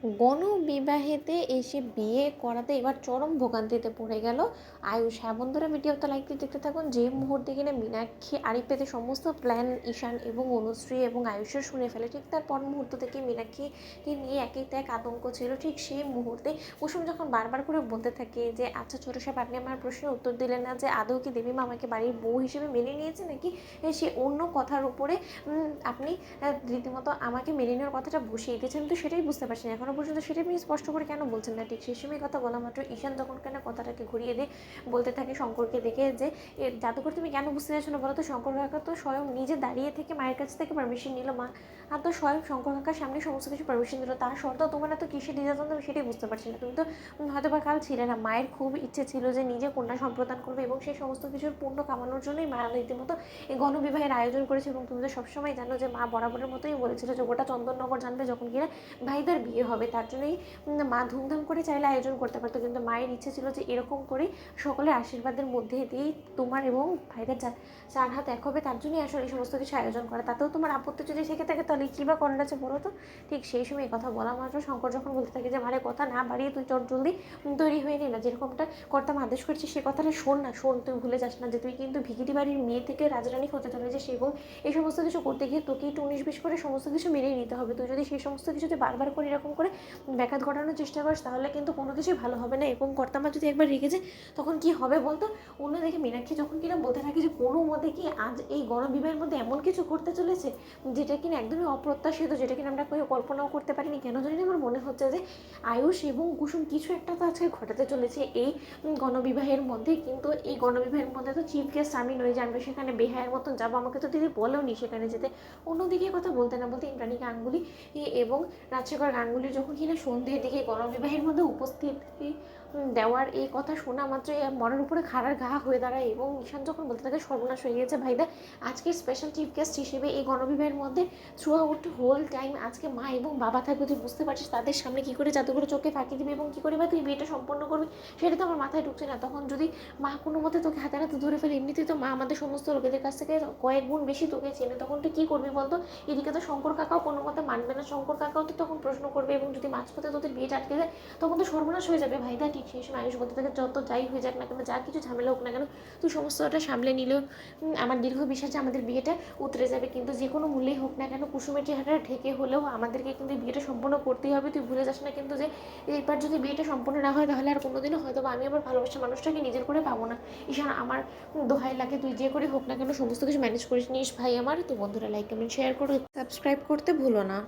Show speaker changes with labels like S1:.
S1: গণবিবাহেতে এসে বিয়ে করাতে এবার চরম ভোগান্তিতে পড়ে গেল আয়ুষ। হ্যাঁ বন্ধুরা, ভিডিওটা লাইক দিয়ে দেখতে থাকুন। যে মুহূর্তে কিনা মীনাক্ষী আড়ি পেতে সমস্ত প্ল্যান ঈশান এবং অনুশ্রী এবং আয়ুষের শুনে ফেলে, ঠিক তার পর মুহূর্ত থেকে মীনাক্ষীকে নিয়ে একই ত্যাগ আতঙ্ক ছিল। ঠিক সেই মুহূর্তে কুসুম যখন বারবার করে বলতে থাকে যে আচ্ছা ছোট সাহেব, আপনি আমার প্রশ্নের উত্তর দিলেন না, যে আদৌ কি দেবী মা আমাকে বাড়ির বউ হিসেবে মেনে নিয়েছে, নাকি সে অন্য কথার উপরে আপনি রীতিমতো আমাকে মেনে নেওয়ার কথাটা বসিয়ে দিয়েছেন। তো সেটাই বুঝতে পারছি না এখনো পর্যন্ত, সেটাই আপনি স্পষ্ট করে কেন বলছেন না। ঠিক সেই সময় কথা বলা মাত্র ঈশান তখন কেন কথাটাকে ঘুরিয়ে দিয়ে বলতে থাকে শঙ্করকে দেখে যে জাদুকর তুমি কেন বুঝতে চাইছো না বলো তো? শঙ্কর কাকা তো স্বয়ং নিজে দাঁড়িয়ে থেকে মায়ের কাছ থেকে পারমিশন নিল, মা আর তো স্বয়ং শঙ্কর কাকার সামনে সমস্ত কিছু পারমিশন দিল, তার শর্ত তোমার এত কিসের নির্যাতন আমি সেটাই বুঝতে পারছি না। তুমি তো হয়তো বা কাল ছিলে না। মায়ের খুব ইচ্ছে ছিল যে নিজে কন্যা সম্প্রদান করবে এবং সেই সমস্ত কিছুর পূর্ণ কামানোর জন্যই মা রীতিমতো এই গণবিবাহের আয়োজন করেছে। এবং তুমি তো সবসময় জানো যে মা বরাবরের মতোই বলেছিল যে গোটা চন্দননগর জানবে যখন কিনা ভাইদের বিয়ে হবে, তার জন্যই মা ধুমধাম করে চাইলে আয়োজন করতে পারতো, কিন্তু মায়ের ইচ্ছে ছিল যে এরকম করে সকলের আশীর্বাদের মধ্যে দিয়েই তোমার এবং ভাইদের চার হাত এক হবে, তার জন্যই আসলে এই সমস্ত কিছু আয়োজন করা। তাতেও তোমার আপত্তি যদি থেকে থাকে তাহলে কী বা করার আছে বলো তো? ঠিক সেই সময় এই কথা বলা মাত্র শঙ্কর যখন বলতে থাকে যে মারে কথা না বাড়িয়ে তুই চট জলদি তৈরি হয়ে নি না, যেরকমটা কর্তাম আদেশ করছি সে কথাটা শোন না, শোন, তুই ভুলে যাস না যে তুই কিন্তু ভিকিরি বাড়ির মেয়ে থেকে রাজরানী হতে চলেছিস এবং এই সমস্ত কিছু করতে গিয়ে তোকে একটু 19-20 করে সমস্ত কিছু মেনেই নিতে হবে। তুই যদি সেই সমস্ত কিছুতে বারবার করে এরকম করে ব্যাঘাত ঘটানোর চেষ্টা করিস তাহলে কিন্তু কোনো কিছুই ভালো হবে না। এবং কর্তামা যদি একবার রেগে যায় তখন কি হবে বলতো? অন্যদিকে মীনাক্ষী যখন কিনা বলতে থাকে যে কোনো মতে কি আজ এই গণবিবাহের মধ্যে এমন কিছু ঘটতে চলেছে যেটা কিনা একদমই অপ্রত্যাশিত, যেটা কিনা আমরা কেউ কল্পনাও করতে পারিনি। কেন জানি না আমার মনে হচ্ছে যে আয়ুষ এবং কুসুম কিছু একটা তো আজকে ঘটাতে চলেছে এই গণবিবাহের মধ্যে। কিন্তু এই গণবিবাহের মধ্যে তো চিফ গেস্ট আমি নই যে আমি সেখানে বেহায়ের মতন যাবো, আমাকে তো দিদি বলেও নি সেখানে যেতে। অন্যদিকে কথা বলতে না বলতে ইন্দ্রাণী গাঙ্গুলি এবং রাজশেখর গাঙ্গুলি যখন কিনা সন্ধ্যের দিকে গণবিবাহের মধ্যে উপস্থিত দেওয়ার এই কথা শোনা মাত্র মনের উপরে খাড়ার ঘা হয়ে দাঁড়ায়। এবং ঈশান যখন বলতে থাকে সর্বনাশ হয়ে গিয়েছে ভাইদা, আজকে স্পেশাল চিফ গেস্ট হিসেবে এই গণবিবাহের মধ্যে থ্রু আউট হোল টাইম আজকে মা এবং বাবা থাকবে, তুই বুঝতে পারছিস তাদের সামনে কী করে জাদু করে চোখে ফাঁকি দিবি এবং কী করে বা তুই বিয়েটা সম্পন্ন করবি, সেটা তো আমার মাথায় ঢুকছে না। তখন যদি মা কোনো মতে তোকে হাতে হাতে ধরে ফেলে, এমনিতেই তো মা আমাদের সমস্ত লোকেদের কাছ থেকে কয়েক গুণ বেশি তোকে চেনে, তখন তুই কী করবি বলতো? এদিকে তো শঙ্কর কাকাও কোনো মতে মানবে না, শঙ্কর কাকাও তো তখন প্রশ্ন করবে এবং যদি মাঝপথে তোদের বিয়েটা আটকে যায় তখন তো সর্বনাশ হয়ে যাবে ভাইদা। ঠিক সেই সময় আয়ুষ বলতে থাকে যত যাই হয়ে যাক না কেন, যা কিছু ঝামেলা হোক না কেন, তুই সমস্তটা সামলে নিলেও আমার দীর্ঘ বিশ্বাস যে আমাদের বিয়েটা উতরে যাবে। কিন্তু যে কোনো মূল্যেই হোক না কেন কুসুমের চেহারা ঢেকে হলেও আমাদেরকে কিন্তু বিয়েটা সম্পূর্ণ করতেই হবে। তুই ভুলে যাস না কিন্তু যে এবার যদি বিয়েটা সম্পূর্ণ না হয় তাহলে আর কোনোদিনও হয়তো বা আমি আমার ভালোবাসার মানুষটাকে নিজের করে পাবো না। ঈশান আমার দোহাই লাগে, তুই যে করে হোক না কেন সমস্ত কিছু ম্যানেজ করিস নিস ভাই আমার। তো বন্ধুরা লাইক কমেন্ট শেয়ার করো, সাবস্ক্রাইব করতে ভুলো না।